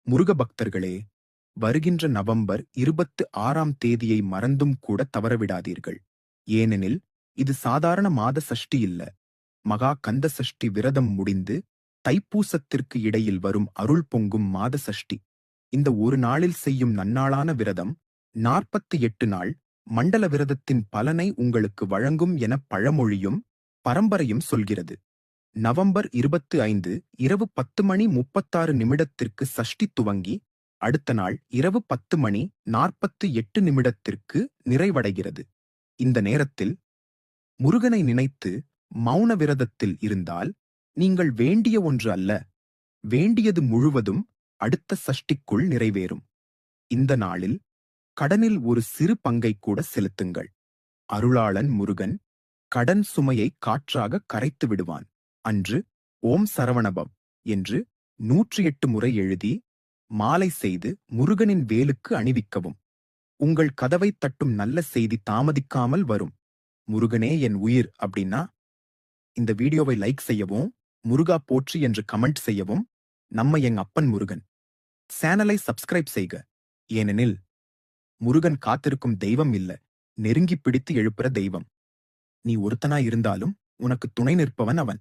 முருக பக்தர்களே, வருகின்ற நவம்பர் 26ஆம் தேதியை மறந்தும் கூட தவறவிடாதீர்கள். ஏனெனில், இது சாதாரண மாத சஷ்டி இல்ல. மகா கந்த சஷ்டி விரதம் முடிந்து தைப்பூசத்திற்கு இடையில் வரும் அருள் பொங்கும் மாத சஷ்டி. இந்த ஒரு நாளில் செய்யும் நன்னாளான விரதம் 48 நாள் மண்டல விரதத்தின் பலனை உங்களுக்கு வழங்கும் என பழமொழியும் பரம்பரையும் சொல்கிறது. நவம்பர் 25 இரவு 10:36 சஷ்டி துவங்கி அடுத்த நாள் இரவு 10:48 நிறைவடைகிறது. இந்த நேரத்தில் முருகனை நினைத்து மௌன விரதத்தில் இருந்தால் நீங்கள் வேண்டிய ஒன்று அல்ல, வேண்டியது முழுவதும் அடுத்த சஷ்டிக்குள் நிறைவேறும். இந்த நாளில் கடனில் ஒரு சிறு பங்கை கூட செலுத்துங்கள். அருளாளன் முருகன் கடன் சுமையை காற்றாக கரைத்து விடுவான். அன்று ஓம் சரவணபவ் என்று 108 முறை எழுதி மாலை செய்து முருகனின் வேலுக்கு அணிவிக்கவும். உங்கள் கதவை தட்டும் நல்ல செய்தி தாமதிக்காமல் வரும். முருகனே என் உயிர் அப்படின்னா இந்த வீடியோவை லைக் செய்யவும், முருகா போற்றி என்று கமெண்ட் செய்யவும். நம்ம எங்க அப்பன் முருகன் சேனலை சப்ஸ்கிரைப் செய்க. ஏனெனில் முருகன் காத்திருக்கும் தெய்வம் இல்ல, நெருங்கி பிடித்து எழுப்புற தெய்வம். நீ ஒருத்தனா இருந்தாலும் உனக்கு துணை நிற்பவன் அவன்.